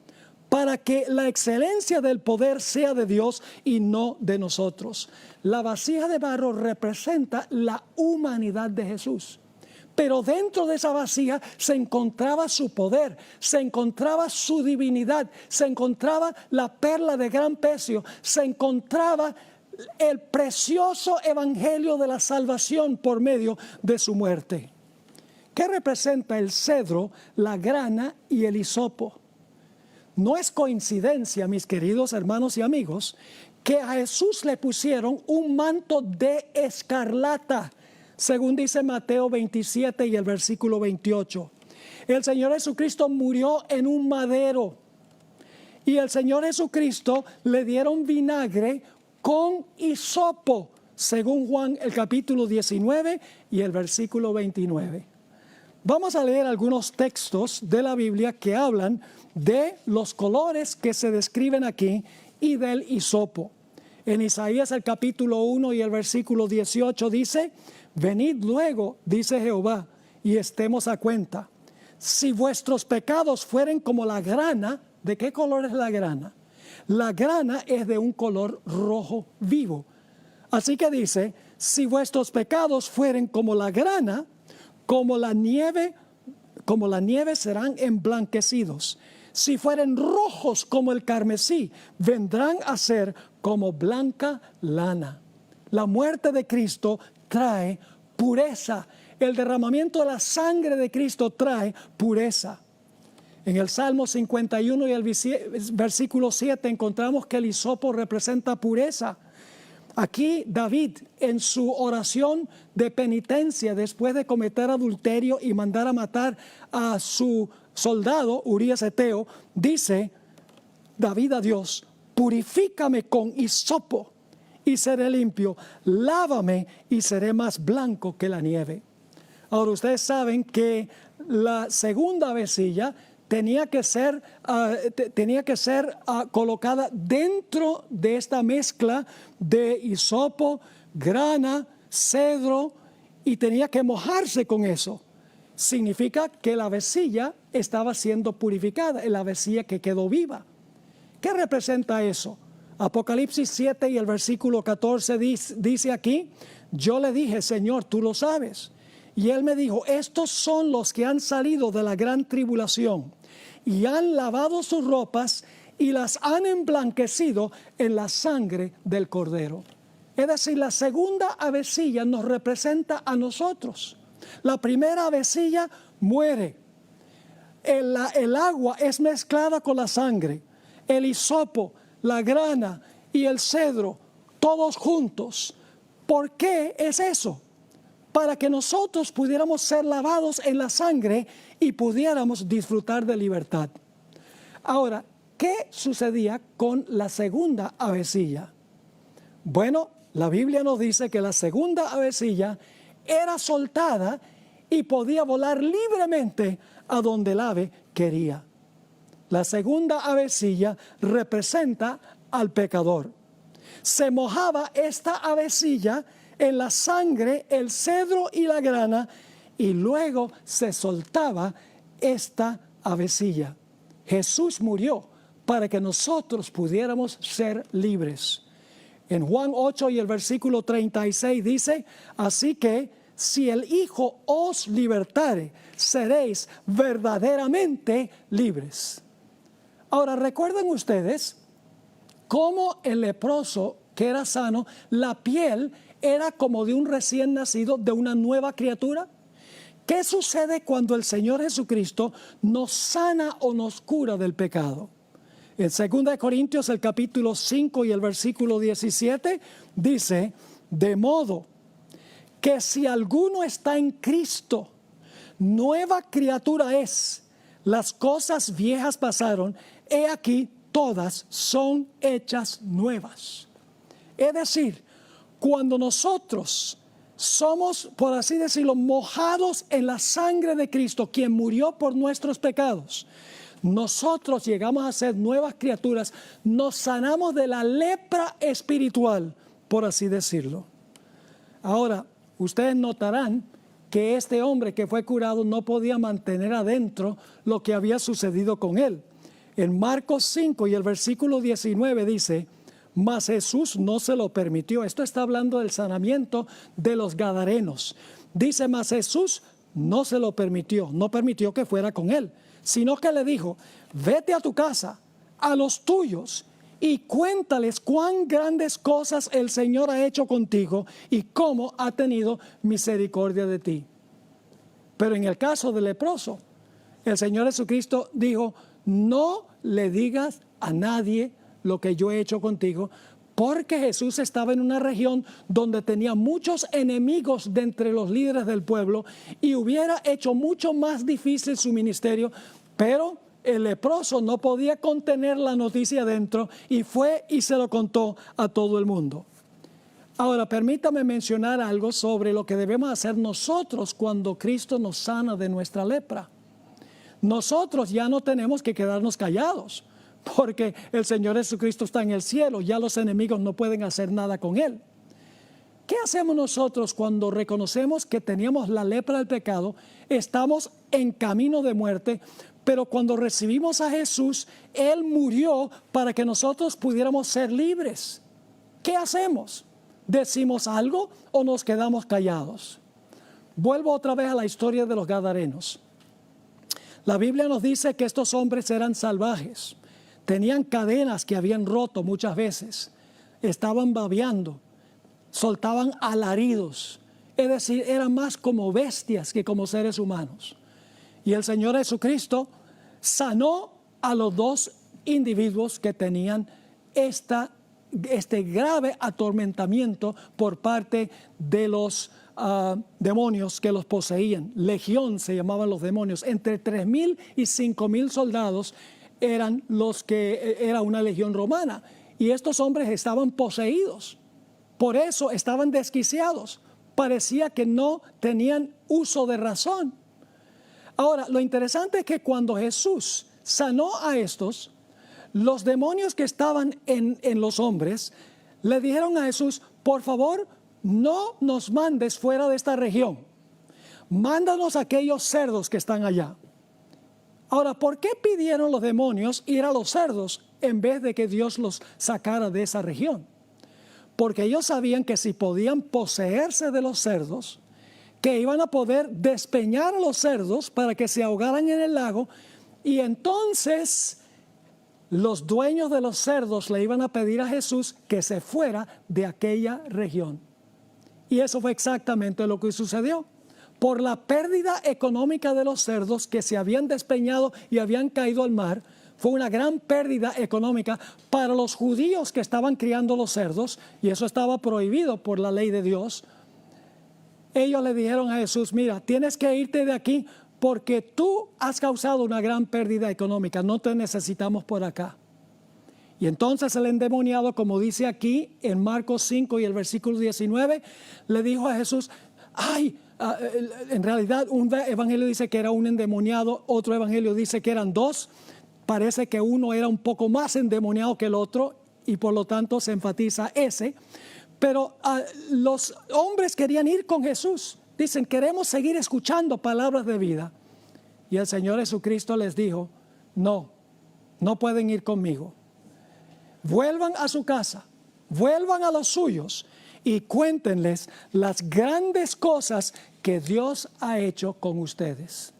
para que la excelencia del poder sea de Dios y no de nosotros. La vasija de barro representa la humanidad de Jesús. Pero dentro de esa vasija se encontraba su poder, se encontraba su divinidad, se encontraba la perla de gran precio, se encontraba el precioso evangelio de la salvación por medio de su muerte. ¿Qué representa el cedro, la grana y el hisopo? No es coincidencia, mis queridos hermanos y amigos, que a Jesús le pusieron un manto de escarlata, según dice Mateo 27 y el versículo 28. El Señor Jesucristo murió en un madero y el Señor Jesucristo le dieron vinagre con hisopo, según Juan el capítulo 19 y el versículo 29. Vamos a leer algunos textos de la Biblia que hablan de los colores que se describen aquí y del hisopo. En Isaías el capítulo 1 y el versículo 18 dice: venid luego, dice Jehová, y estemos a cuenta. Si vuestros pecados fueren como la grana, ¿de qué color es la grana? La grana es de un color rojo vivo. Así que dice: si vuestros pecados fueren como la grana, como la nieve serán emblanquecidos. Si fueren rojos como el carmesí, vendrán a ser como blanca lana. La muerte de Cristo trae pureza. El derramamiento de la sangre de Cristo trae pureza. En el Salmo 51 y el versículo 7 encontramos que el hisopo representa pureza. Aquí David, en su oración de penitencia después de cometer adulterio y mandar a matar a su soldado Urías Eteo, dice David a Dios: purifícame con hisopo y seré limpio, lávame y seré más blanco que la nieve. Ahora, ustedes saben que la segunda avecilla tenía que ser colocada dentro de esta mezcla de hisopo, grana, cedro, y tenía que mojarse con eso. Significa que la avecilla estaba siendo purificada, la avecilla que quedó viva. ¿Qué representa eso? Apocalipsis 7 y el versículo 14 dice aquí: yo le dije, Señor, tú lo sabes. Y él me dijo: estos son los que han salido de la gran tribulación y han lavado sus ropas y las han emblanquecido en la sangre del Cordero. Es decir, la segunda avecilla nos representa a nosotros. La primera avecilla muere. El agua es mezclada con la sangre. El hisopo, la grana y el cedro, todos juntos. ¿Por qué es eso? Para que nosotros pudiéramos ser lavados en la sangre y pudiéramos disfrutar de libertad. Ahora, ¿qué sucedía con la segunda avecilla? Bueno, la Biblia nos dice que la segunda avecilla era soltada y podía volar libremente a donde el ave quería. La segunda avecilla representa al pecador. Se mojaba esta avecilla en la sangre, el cedro y la grana, y luego se soltaba esta avecilla. Jesús murió para que nosotros pudiéramos ser libres. En Juan 8 y el versículo 36 dice: así que si el Hijo os libertare, seréis verdaderamente libres. Ahora, ¿recuerdan ustedes cómo el leproso que era sano, la piel era como de un recién nacido, de una nueva criatura? ¿Qué sucede cuando el Señor Jesucristo nos sana o nos cura del pecado? En 2 Corintios, el capítulo 5 y el versículo 17, dice: de modo que si alguno está en Cristo, nueva criatura es. Las cosas viejas pasaron, he aquí todas son hechas nuevas. Es decir, cuando nosotros somos, por así decirlo, mojados en la sangre de Cristo, quien murió por nuestros pecados, nosotros llegamos a ser nuevas criaturas, nos sanamos de la lepra espiritual, por así decirlo. Ahora, ustedes notarán que este hombre que fue curado no podía mantener adentro lo que había sucedido con él. En Marcos 5 y el versículo 19 dice: mas Jesús no se lo permitió. Esto está hablando del sanamiento de los gadarenos. Dice: mas Jesús no se lo permitió, no permitió que fuera con él, sino que le dijo: vete a tu casa, a los tuyos, y cuéntales cuán grandes cosas el Señor ha hecho contigo y cómo ha tenido misericordia de ti. Pero en el caso del leproso, el Señor Jesucristo dijo: no le digas a nadie lo que yo he hecho contigo, porque Jesús estaba en una región donde tenía muchos enemigos de entre los líderes del pueblo y hubiera hecho mucho más difícil su ministerio, pero el leproso no podía contener la noticia dentro y fue y se lo contó a todo el mundo. Ahora, permítame mencionar algo sobre lo que debemos hacer nosotros cuando Cristo nos sana de nuestra lepra. Nosotros ya no tenemos que quedarnos callados, porque el Señor Jesucristo está en el cielo, ya los enemigos no pueden hacer nada con Él. ¿Qué hacemos nosotros cuando reconocemos que teníamos la lepra del pecado, estamos en camino de muerte, pero cuando recibimos a Jesús, Él murió para que nosotros pudiéramos ser libres? ¿Qué hacemos? ¿Decimos algo o nos quedamos callados? Vuelvo otra vez a la historia de los gadarenos. La Biblia nos dice que estos hombres eran salvajes. Tenían cadenas que habían roto muchas veces. Estaban babeando. Soltaban alaridos. Es decir, eran más como bestias que como seres humanos. Y el Señor Jesucristo sanó a los dos individuos que tenían este grave atormentamiento por parte de los demonios que los poseían. Legión se llamaban los demonios. Entre 3,000 y 5,000 soldados eran los que era una legión romana. Y estos hombres estaban poseídos. Por eso estaban desquiciados. Parecía que no tenían uso de razón. Ahora, lo interesante es que cuando Jesús sanó a estos, los demonios que estaban en los hombres le dijeron a Jesús: por favor, no nos mandes fuera de esta región. Mándanos a aquellos cerdos que están allá. Ahora, ¿por qué pidieron los demonios ir a los cerdos en vez de que Dios los sacara de esa región? Porque ellos sabían que si podían poseerse de los cerdos, que iban a poder despeñar a los cerdos para que se ahogaran en el lago, y entonces los dueños de los cerdos le iban a pedir a Jesús que se fuera de aquella región. Y eso fue exactamente lo que sucedió. Por la pérdida económica de los cerdos que se habían despeñado y habían caído al mar, fue una gran pérdida económica para los judíos que estaban criando los cerdos, y eso estaba prohibido por la ley de Dios. Ellos le dijeron a Jesús: mira, tienes que irte de aquí porque tú has causado una gran pérdida económica, no te necesitamos por acá. Y entonces el endemoniado, como dice aquí en Marcos 5 y el versículo 19, le dijo a Jesús: en realidad un evangelio dice que era un endemoniado, otro evangelio dice que eran dos. Parece que uno era un poco más endemoniado que el otro y por lo tanto se enfatiza ese. Pero los hombres querían ir con Jesús. Dicen: queremos seguir escuchando palabras de vida. Y el Señor Jesucristo les dijo: no pueden ir conmigo. Vuelvan a su casa, vuelvan a los suyos y cuéntenles las grandes cosas que Dios ha hecho con ustedes.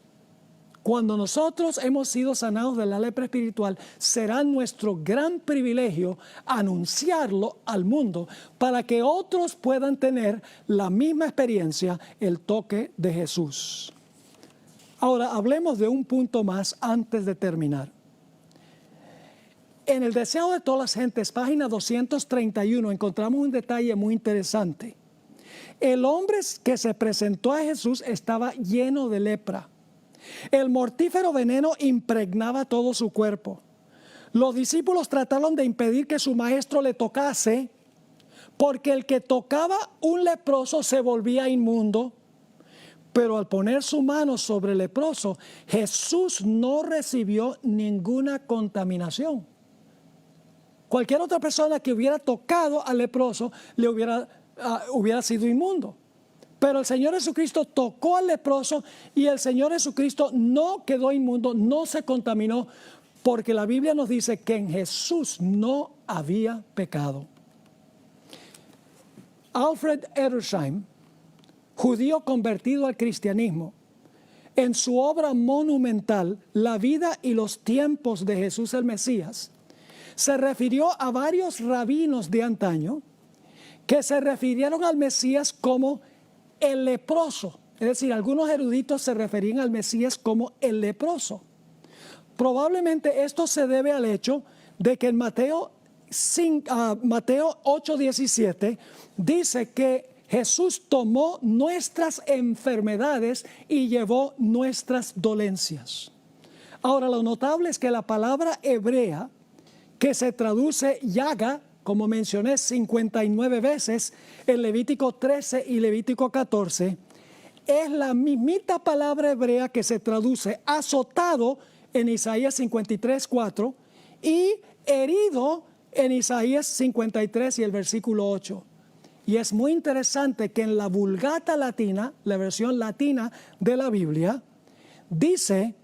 Cuando nosotros hemos sido sanados de la lepra espiritual, será nuestro gran privilegio anunciarlo al mundo para que otros puedan tener la misma experiencia, el toque de Jesús. Ahora, hablemos de un punto más antes de terminar. En el Deseo de todas las gentes, página 231, encontramos un detalle muy interesante. El hombre que se presentó a Jesús estaba lleno de lepra. El mortífero veneno impregnaba todo su cuerpo. Los discípulos trataron de impedir que su maestro le tocase, porque el que tocaba un leproso se volvía inmundo. Pero al poner su mano sobre el leproso, Jesús no recibió ninguna contaminación. Cualquier otra persona que hubiera tocado al leproso hubiera sido inmundo. Pero el Señor Jesucristo tocó al leproso y el Señor Jesucristo no quedó inmundo, no se contaminó, porque la Biblia nos dice que en Jesús no había pecado. Alfred Edersheim, judío convertido al cristianismo, en su obra monumental La vida y los tiempos de Jesús el Mesías, se refirió a varios rabinos de antaño que se refirieron al Mesías como el leproso. Es decir, algunos eruditos se referían al Mesías como el leproso. Probablemente esto se debe al hecho de que en Mateo 8:17 dice que Jesús tomó nuestras enfermedades y llevó nuestras dolencias. Ahora, lo notable es que la palabra hebrea, que se traduce llaga, como mencioné 59 veces en Levítico 13 y Levítico 14, es la mismita palabra hebrea que se traduce azotado en Isaías 53:4 y herido en Isaías 53 y el versículo 8. Y es muy interesante que en la Vulgata latina, la versión latina de la Biblia, dice: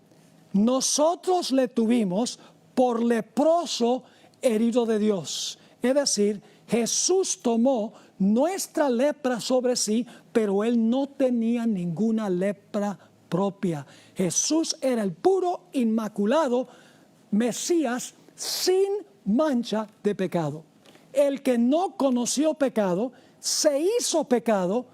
nosotros le tuvimos por leproso herido de Dios. Es decir, Jesús tomó nuestra lepra sobre sí, pero Él no tenía ninguna lepra propia. Jesús era el puro, inmaculado Mesías sin mancha de pecado. El que no conoció pecado, se hizo pecado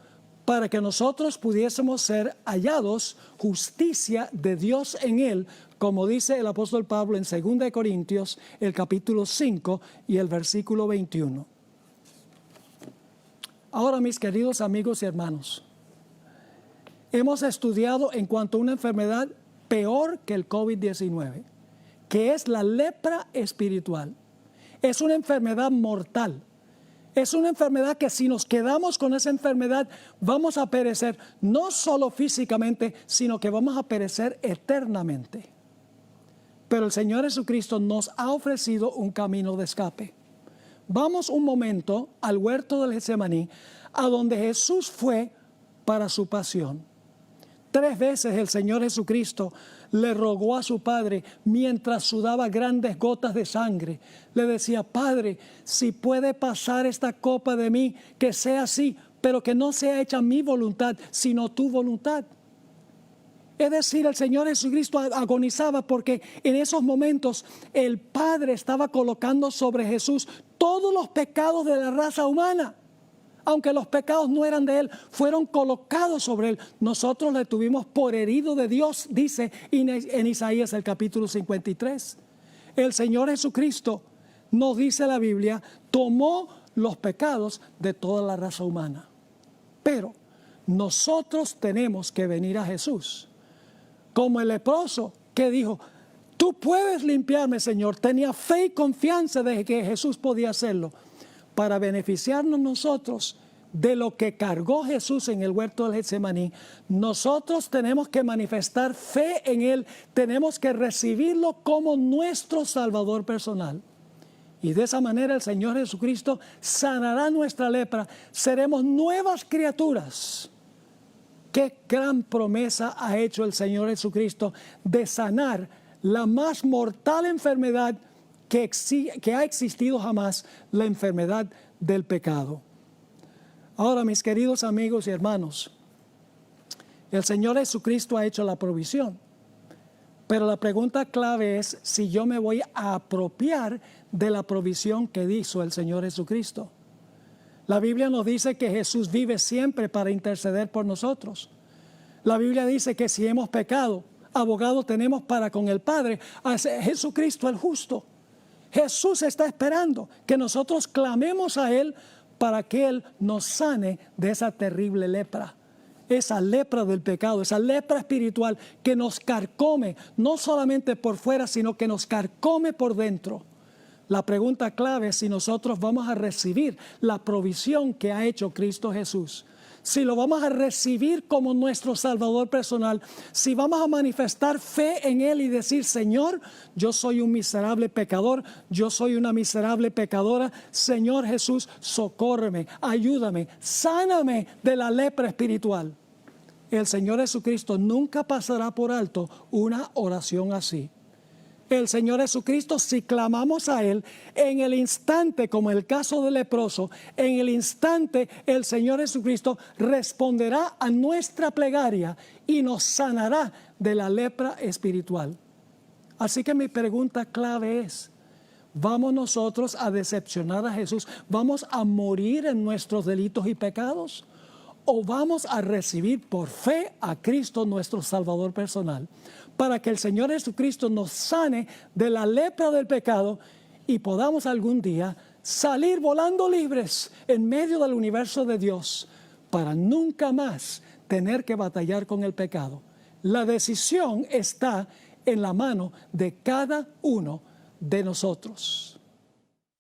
para que nosotros pudiésemos ser hallados justicia de Dios en Él, como dice el apóstol Pablo en 2 Corintios, el capítulo 5 y el versículo 21. Ahora, mis queridos amigos y hermanos, hemos estudiado en cuanto a una enfermedad peor que el COVID-19, que es la lepra espiritual. Es una enfermedad mortal. Es una enfermedad que si nos quedamos con esa enfermedad vamos a perecer, no solo físicamente, sino que vamos a perecer eternamente. Pero el Señor Jesucristo nos ha ofrecido un camino de escape. Vamos un momento al huerto del Getsemaní, a donde Jesús fue para su pasión. 3 veces el Señor Jesucristo le rogó a su Padre mientras sudaba grandes gotas de sangre. Le decía: Padre, si puede pasar esta copa de mí, que sea así, pero que no sea hecha mi voluntad, sino tu voluntad. Es decir, el Señor Jesucristo agonizaba porque en esos momentos el Padre estaba colocando sobre Jesús todos los pecados de la raza humana. Aunque los pecados no eran de Él, fueron colocados sobre Él. Nosotros le tuvimos por herido de Dios, dice en Isaías el capítulo 53. El Señor Jesucristo, nos dice la Biblia, tomó los pecados de toda la raza humana. Pero nosotros tenemos que venir a Jesús. Como el leproso que dijo: tú puedes limpiarme, Señor. Tenía fe y confianza de que Jesús podía hacerlo. Para beneficiarnos nosotros de lo que cargó Jesús en el huerto del Getsemaní, nosotros tenemos que manifestar fe en Él, tenemos que recibirlo como nuestro Salvador personal. Y de esa manera el Señor Jesucristo sanará nuestra lepra, seremos nuevas criaturas. Qué gran promesa ha hecho el Señor Jesucristo de sanar la más mortal enfermedad que ha existido jamás, la enfermedad del pecado. Ahora, mis queridos amigos y hermanos, el Señor Jesucristo ha hecho la provisión, pero la pregunta clave es si yo me voy a apropiar de la provisión que hizo el Señor Jesucristo. La Biblia nos dice que Jesús vive siempre para interceder por nosotros. La Biblia dice que si hemos pecado, abogado tenemos para con el Padre, a Jesucristo el justo. Jesús está esperando que nosotros clamemos a Él para que Él nos sane de esa terrible lepra. Esa lepra del pecado, esa lepra espiritual que nos carcome, no solamente por fuera, sino que nos carcome por dentro. La pregunta clave es si nosotros vamos a recibir la provisión que ha hecho Cristo Jesús. Si lo vamos a recibir como nuestro Salvador personal, si vamos a manifestar fe en Él y decir: Señor, yo soy un miserable pecador, yo soy una miserable pecadora, Señor Jesús, socórreme, ayúdame, sáname de la lepra espiritual. El Señor Jesucristo nunca pasará por alto una oración así. El Señor Jesucristo, si clamamos a Él, en el instante, como el caso del leproso, en el instante el Señor Jesucristo responderá a nuestra plegaria y nos sanará de la lepra espiritual. Así que mi pregunta clave es: ¿vamos nosotros a decepcionar a Jesús? ¿Vamos a morir en nuestros delitos y pecados? ¿O vamos a recibir por fe a Cristo nuestro Salvador personal, para que el Señor Jesucristo nos sane de la lepra del pecado y podamos algún día salir volando libres en medio del universo de Dios, para nunca más tener que batallar con el pecado? La decisión está en la mano de cada uno de nosotros.